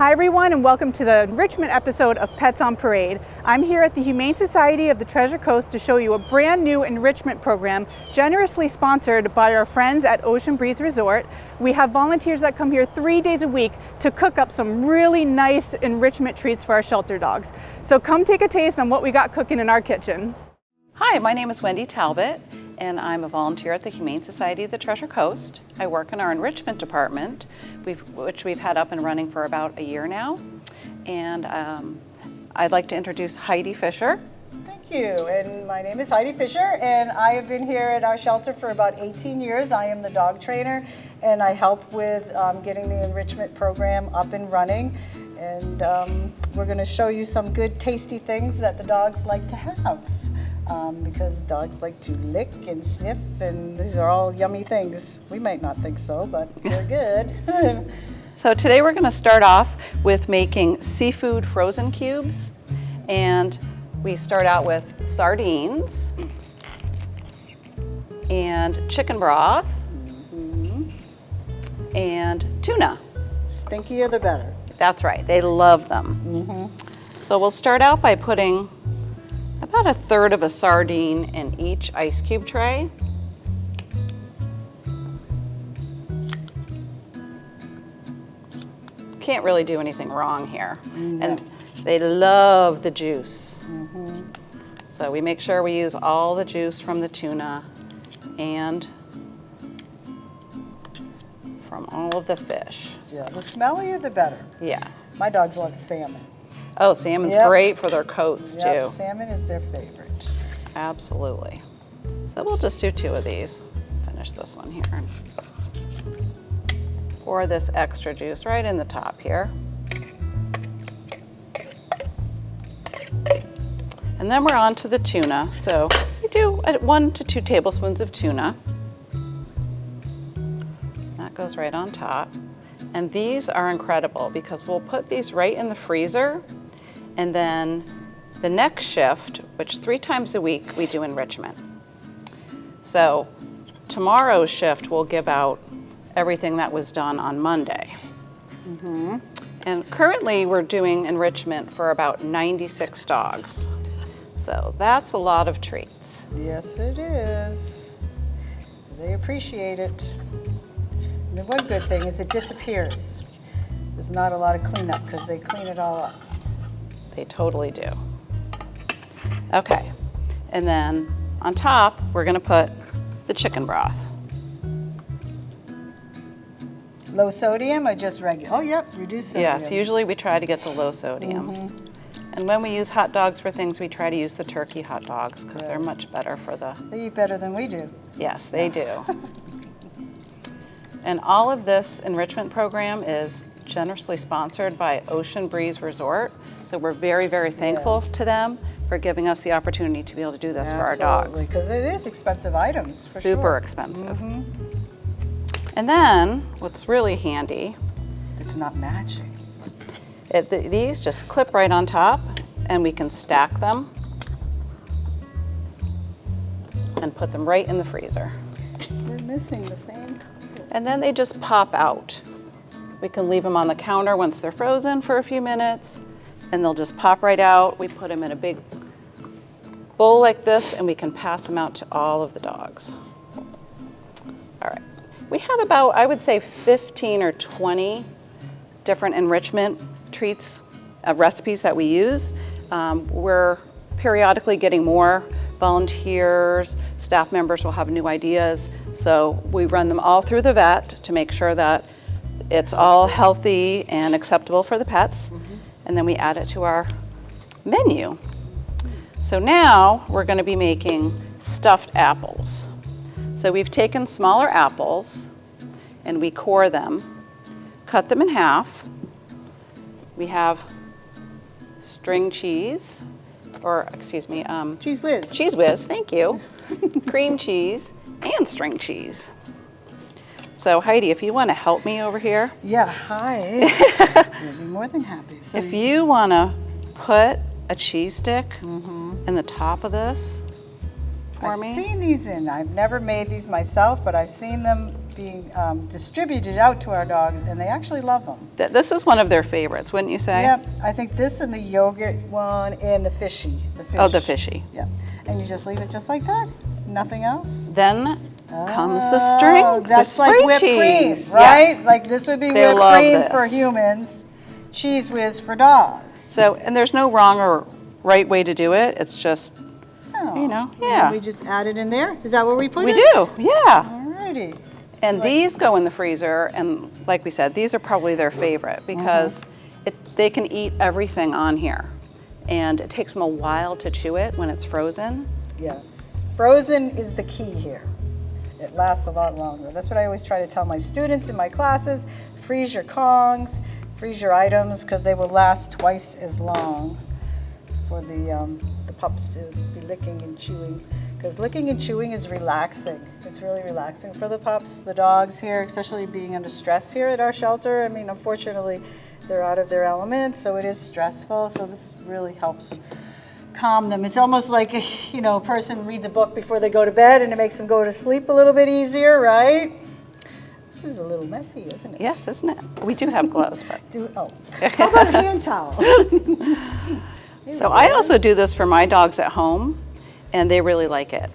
Hi everyone, and welcome to the Enrichment episode of Pets on Parade. I'm here at the Humane Society of the Treasure Coast to show you a brand new enrichment program generously sponsored by our friends at Ocean Breeze Resort. We have volunteers that come here 3 days a week to cook up some really nice enrichment treats for our shelter dogs. So come take a taste on what we got cooking in our kitchen. Hi, my name is Wendy Talbot, and I'm a volunteer at the Humane Society of the Treasure Coast. I work in our enrichment department, which we've had up and running for about a year now. And I'd like to introduce Heidi Fisher. Thank you, and my name is Heidi Fisher, and I have been here at our shelter for about 18 years. I am the dog trainer, and I help with getting the enrichment program up and running. And we're going to show you some good tasty things that the dogs like to have. Because dogs like to lick and sniff, and these are all yummy things. We might not think so, but they're good. So today we're going to start off with making seafood frozen cubes. And we start out with sardines and chicken broth and tuna. Stinkier the better. That's right, they love them. So we'll start out by putting about a third of a sardine in each ice cube tray. Can't really do anything wrong here. No. And they love the juice. So we make sure we use all the juice from the tuna and from all of the fish. Yeah, the smellier the better. Yeah. My dogs love salmon. Oh, salmon's Yep. great for their coats Yep, too. salmon is their favorite. Absolutely. So we'll just do 2 of these. Finish this one here. And pour this extra juice right in the top here. And then we're on to the tuna. So we do 1 to 2 tablespoons of tuna. That goes right on top. And these are incredible because we'll put these right in the freezer, and then the next shift, which 3 times a week we do enrichment. So tomorrow's shift will give out everything that was done on Monday. And currently we're doing enrichment for about 96 dogs. So that's a lot of treats. Yes, it is. They appreciate it. And the one good thing is it disappears. There's not a lot of cleanup because they clean it all up. They totally do. Okay, and then on top, we're gonna put the chicken broth. Low sodium or just regular? Oh, yep, reduced sodium. Yes, usually we try to get the low sodium. And when we use hot dogs for things, we try to use the turkey hot dogs because they're much better for the... They eat better than we do. Yes, they do. And all of this enrichment program is generously sponsored by Ocean Breeze Resort. So we're very, very thankful to them for giving us the opportunity to be able to do this for our dogs. Because it is expensive items, for Super sure. expensive. And then, what's really handy, It's not magic. these just clip right on top, and we can stack them and put them right in the freezer. We're missing the same color. And then they just pop out. We can leave them on the counter once they're frozen for a few minutes, and they'll just pop right out. We put them in a big bowl like this, and we can pass them out to all of the dogs. All right. We have about, I would say, 15 or 20 different enrichment treats, recipes that we use. We're periodically getting more volunteers, staff members will have new ideas. So we run them all through the vet to make sure that it's all healthy and acceptable for the pets. And then we add it to our menu. So now we're going to be making stuffed apples. So we've taken smaller apples and we core them, cut them in half. We have string cheese, or excuse me, Cheese whiz. Cheese whiz, thank you. Cream cheese and string cheese. So Heidi, if you want to help me over here. Yeah, hi. I'd be more than happy. So If you want to put a cheese stick in the top of this for me. I've seen these in. I've never made these myself, but I've seen them being distributed out to our dogs, and they actually love them. This is one of their favorites, wouldn't you say? Yep, I think this and the yogurt one and the fishy. The fish. Oh, the fishy. Yeah, and you just leave it just like that. Nothing else. Then comes the string. That's the like whipped cheese. cream, right? Yes. Like this would be They whipped love cream this. for humans, cheese whiz for dogs. So, and there's no wrong or right way to do it. It's just, you know, yeah. We just add it in there. Is that what we put We in? do, yeah. Alrighty. And these go in the freezer, and like we said, these are probably their favorite because they can eat everything on here. And it takes them a while to chew it when it's frozen. Yes. Frozen is the key here. It lasts a lot longer. That's what I always try to tell my students in my classes. Freeze your Kongs, freeze your items, because they will last twice as long for the pups to be licking and chewing. Because licking and chewing is relaxing. It's really relaxing for the pups, the dogs here, especially being under stress here at our shelter. I mean, unfortunately, they're out of their element, so it is stressful. So this really helps calm them. It's almost like, you know, a person reads a book before they go to bed, and it makes them go to sleep a little bit easier, right? This is a little messy, isn't it? Yes, isn't it? We do have gloves, but. How about a hand towel? So I also do this for my dogs at home, and they really like it.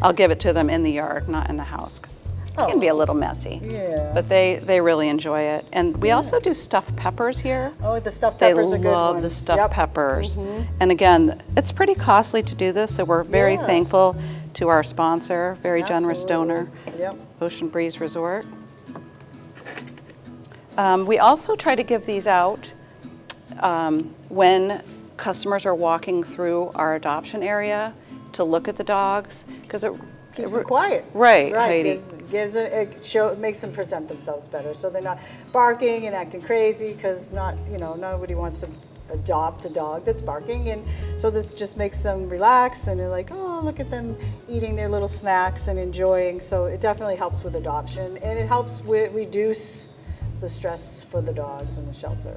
I'll give it to them in the yard, not in the house, because it can be a little messy. Yeah. But they really enjoy it. And we also do stuffed peppers here. Oh, the stuffed They peppers are good love ones. the stuffed Yep. peppers. And again, it's pretty costly to do this, so we're very Yeah. thankful to our sponsor, very generous donor, Absolutely. Yep. Ocean Breeze Resort. We also try to give these out when customers are walking through our adoption area to look at the dogs, because it Keeps them quiet. Right, Right. Heidi. It makes them present themselves better, so they're not barking and acting crazy. Because nobody wants to adopt a dog that's barking, and so this just makes them relax, and they're like, oh, look at them eating their little snacks and enjoying. So it definitely helps with adoption, and it helps reduce the stress for the dogs in the shelter.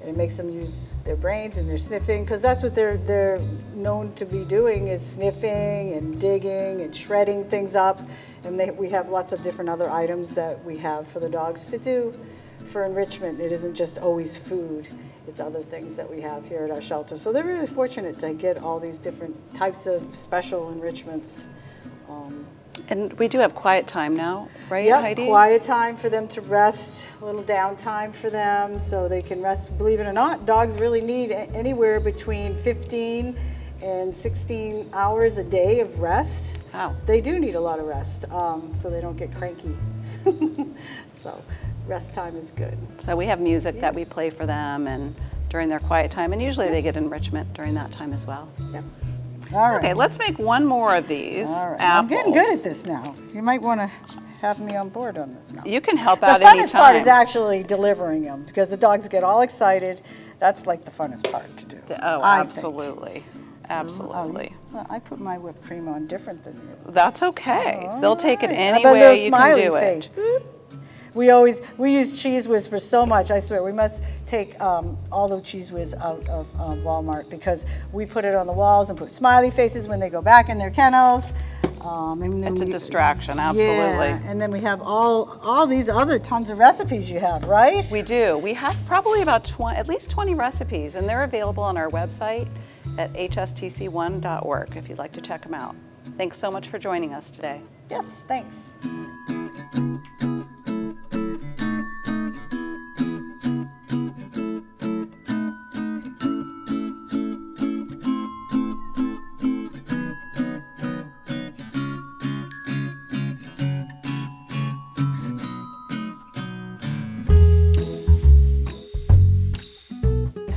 And it makes them use their brains, and they're sniffing, because that's what they're known to be doing, is sniffing and digging and shredding things up. And we have lots of different other items that we have for the dogs to do for enrichment. It isn't just always food. It's other things that we have here at our shelter. So they're really fortunate to get all these different types of special enrichments. And we do have quiet time now, right, Yep, Heidi? quiet time for them to rest, a little downtime for them so they can rest. Believe it or not, dogs really need anywhere between 15 and 16 hours a day of rest. Wow. They do need a lot of rest, so they don't get cranky. So rest time is good. So we have music that we play for them and during their quiet time, and usually they get enrichment during that time as well. Yep. All right. Okay, let's make one more of these All right. apples. I'm getting good at this now. You might want to have me on board on this now. You can help The out funnest anytime. part is actually delivering them, because the dogs get all excited. That's like the funnest part to do. Oh, I think. absolutely. Absolutely. Well, I put my whipped cream on different than you. That's okay. They'll take it All right. any How about a way little you can smiley do face? it. Boop. We use Cheese Whiz for so much. I swear we must take all the Cheese Whiz out of Walmart, because we put it on the walls and put smiley faces when they go back in their kennels. And then It's a distraction, absolutely. Yeah, and then we have all these other tons of recipes you have, right? We do. We have probably about at least 20 recipes, and they're available on our website at hstc1.org if you'd like to check them out. Thanks so much for joining us today. Yes, thanks.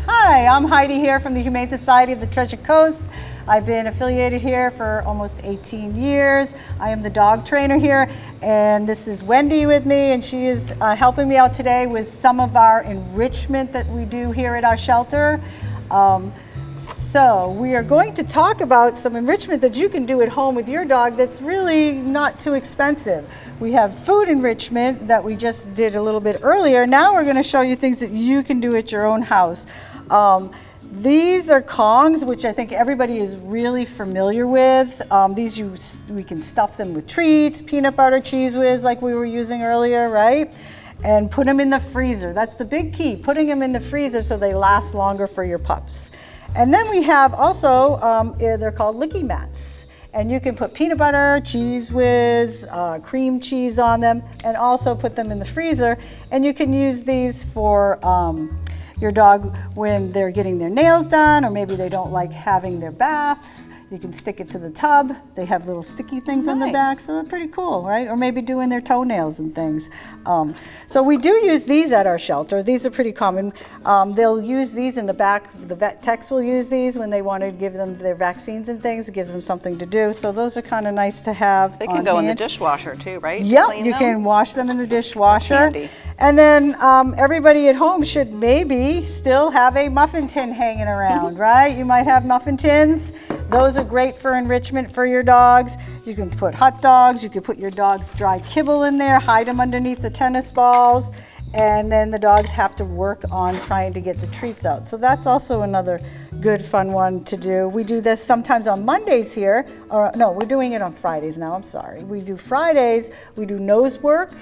Hi, I'm Heidi here from the Humane Society of the Treasure Coast. I've been affiliated here for almost 18 years. I am the dog trainer here, and this is Wendy with me, and she is helping me out today with some of our enrichment that we do here at our shelter. So we are going to talk about some enrichment that you can do at home with your dog that's really not too expensive. We have food enrichment that we just did a little bit earlier. Now we're going to show you things that you can do at your own house. These are Kongs, which I think everybody is really familiar with. We can stuff them with treats, peanut butter, Cheese Whiz, like we were using earlier, right? And put them in the freezer. That's the big key, putting them in the freezer so they last longer for your pups. And then we have also, they're called licky mats. And you can put peanut butter, Cheese Whiz, cream cheese on them, and also put them in the freezer. And you can use these for your dog when they're getting their nails done, or maybe they don't like having their baths. You can stick it to the tub. They have little sticky things on the back, so they're pretty cool, right? Or maybe doing their toenails and things. So we do use these at our shelter. These are pretty common. They'll use these in the back. The vet techs will use these when they want to give them their vaccines and things, give them something to do. So those are kind of nice to have. They can go in the dishwasher too, right? Yep, you can wash them in the dishwasher. Handy. And then everybody at home should maybe still have a muffin tin hanging around, right? You might have muffin tins. Those are great for enrichment for your dogs. You can put hot dogs, you can put your dog's dry kibble in there, hide them underneath the tennis balls, and then the dogs have to work on trying to get the treats out. So that's also another good fun one to do. We do this sometimes on Mondays here, or no, we're doing it on Fridays now, I'm sorry. We do Fridays, we do nose work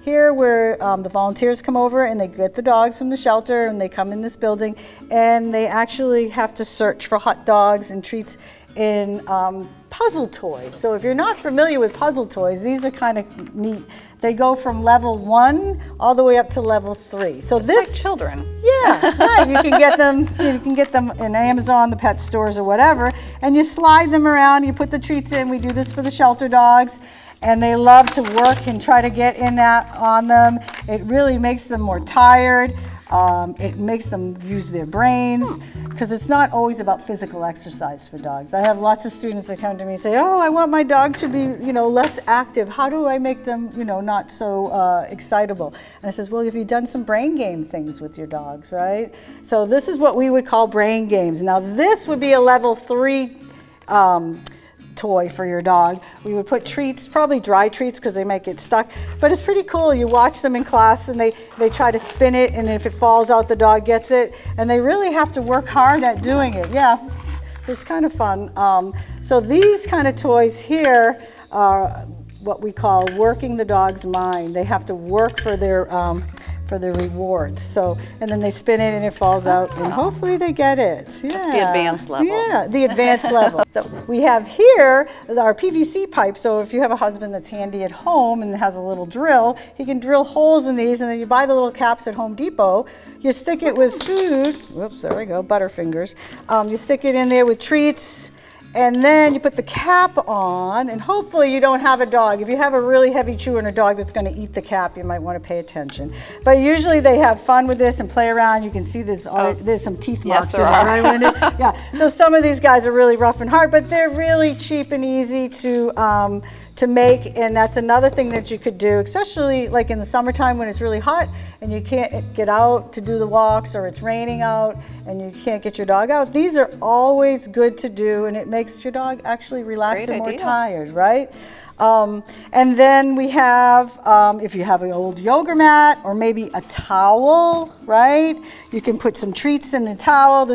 here where the volunteers come over and they get the dogs from the shelter and they come in this building and they actually have to search for hot dogs and treats in puzzle toys. So if you're not familiar with puzzle toys, these are kind of neat. They go from level 1 all the way up to level 3. So this, like children. Yeah, right. You can get them. You can get them in Amazon, the pet stores, or whatever, and you slide them around. You put the treats in. We do this for the shelter dogs, and they love to work and try to get in that on them. It really makes them more tired. It makes them use their brains because it's not always about physical exercise for dogs. I have lots of students that come to me and say, "Oh, I want my dog to be, less active. How do I make them, not so excitable?" And I says, "Well, have you done some brain game things with your dogs, right?" So this is what we would call brain games. Now this would be a level 3 toy for your dog. We would put treats, probably dry treats because they might get stuck, but it's pretty cool. You watch them in class and they try to spin it, and if it falls out, the dog gets it, and they really have to work hard at doing it. Yeah, it's kind of fun. So these kind of toys here are what we call working the dog's mind. They have to work for their rewards. So, and then they spin it and it falls out, and hopefully they get it. Yeah. That's the advanced level. Yeah, the advanced level. So we have here our PVC pipe. So if you have a husband that's handy at home and has a little drill, he can drill holes in these, and then you buy the little caps at Home Depot. You stick it with food. Whoops, there we go, Butterfingers. You stick it in there with treats, and then you put the cap on, and hopefully you don't have a dog. If you have a really heavy chewer and a dog that's going to eat the cap, you might want to pay attention. But usually they have fun with this and play around. You can see there's some teeth marks in there. Right? Yeah. So some of these guys are really rough and hard, but they're really cheap and easy to make, and that's another thing that you could do, especially like in the summertime when it's really hot and you can't get out to do the walks, or it's raining out and you can't get your dog out. These are always good to do, and it makes your dog actually relax and more tired, right? And then we have, if you have an old yoga mat or maybe a towel, right? You can put some treats in the towel.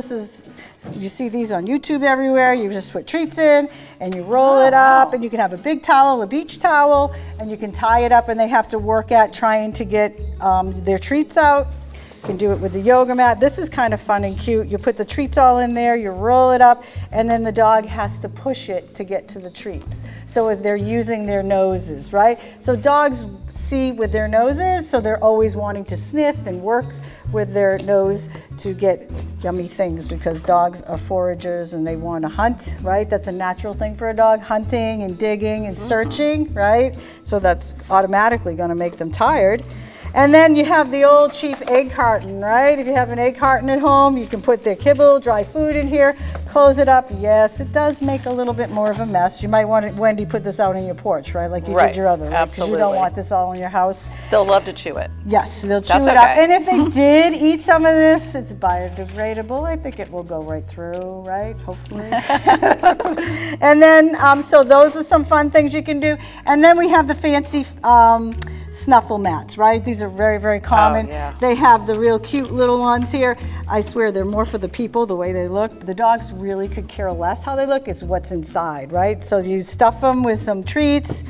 You see these on YouTube everywhere. You just put treats in and you roll it up, and you can have a big towel, a beach towel, and you can tie it up, and they have to work at trying to get their treats out. You can do it with the yoga mat. This is kind of fun and cute. You put the treats all in there, you roll it up, and then the dog has to push it to get to the treats. So they're using their noses, right? So dogs see with their noses, so they're always wanting to sniff and work with their nose to get yummy things, because dogs are foragers and they want to hunt, right? That's a natural thing for a dog, hunting and digging and searching, right? So that's automatically going to make them tired. And then you have the old cheap egg carton, right? If you have an egg carton at home, you can put their kibble, dry food in here, close it up. Yes, it does make a little bit more of a mess. You might want to, Wendy, put this out on your porch, right? Like you did your other, right? Absolutely. Because you don't want this all in your house. They'll love to chew it. Yes, they'll chew it up. And if they did eat some of this, it's biodegradable. I think it will go right through, right? Hopefully. And then, so those are some fun things you can do. And then we have the fancy snuffle mats, right? These are very, very common. yeah. They have the real cute little ones here. I swear they're more for the people, the way they look. The dogs really could care less how they look. It's what's inside, right? So you stuff them with some treats,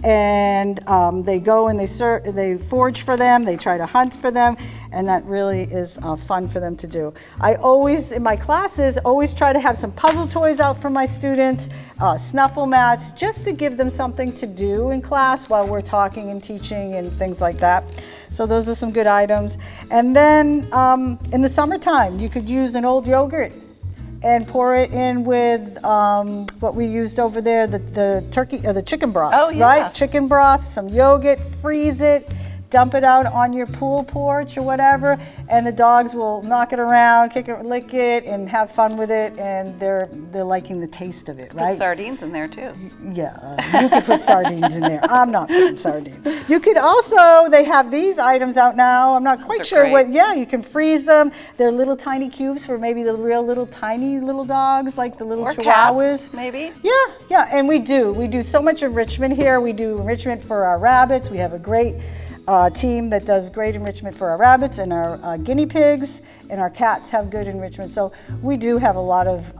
and they go and they forage for them, they try to hunt for them, and that really is fun for them to do. I always, in my classes, always try to have some puzzle toys out for my students, snuffle mats, just to give them something to do in class while we're talking and teaching and things like that. So those are some good items. And then in the summertime, you could use an old yogurt and pour it in with what we used over there, the chicken broth, Oh, yes. right? Chicken broth, some yogurt, freeze it, dump it out on your pool porch or whatever, and the dogs will knock it around, kick it, lick it, and have fun with it, and they're liking the taste of it, right? Put sardines in there too. Yeah, you could put sardines in there. I'm not putting sardines. You could also, they have these items out now. I'm not quite sure what, yeah, you can freeze them. They're little tiny cubes for maybe the real little tiny little dogs, like the little Or chihuahuas. cats, maybe. Yeah, and we do so much enrichment here. We do enrichment for our rabbits. We have a great team that does great enrichment for our rabbits and our guinea pigs, and our cats have good enrichment. So we do have a lot of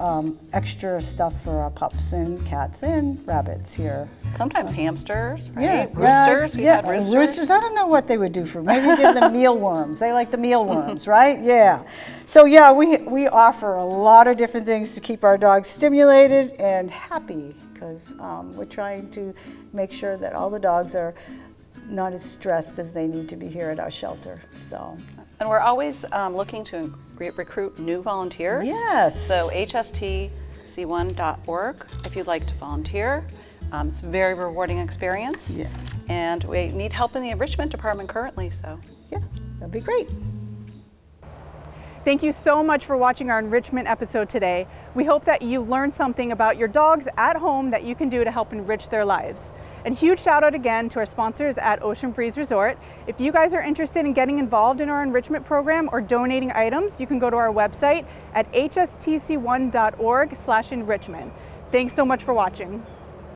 extra stuff for our pups and cats and rabbits here. Sometimes hamsters, right? Yeah, Roosters. We've had roosters. Roosters. I don't know what they would do for. Maybe give them mealworms. They like the mealworms, right? Yeah. So yeah, we offer a lot of different things to keep our dogs stimulated and happy, because we're trying to make sure that all the dogs are not as stressed as they need to be here at our shelter. So. And we're always looking to recruit new volunteers. Yes. So hstc1.org if you'd like to volunteer. It's a very rewarding experience. Yeah. And we need help in the enrichment department currently, so. Yeah, that'd be great. Thank you so much for watching our enrichment episode today. We hope that you learned something about your dogs at home that you can do to help enrich their lives. And huge shout out again to our sponsors at Ocean Breeze Resort. If you guys are interested in getting involved in our enrichment program or donating items, you can go to our website at hstc1.org/enrichment. Thanks so much for watching.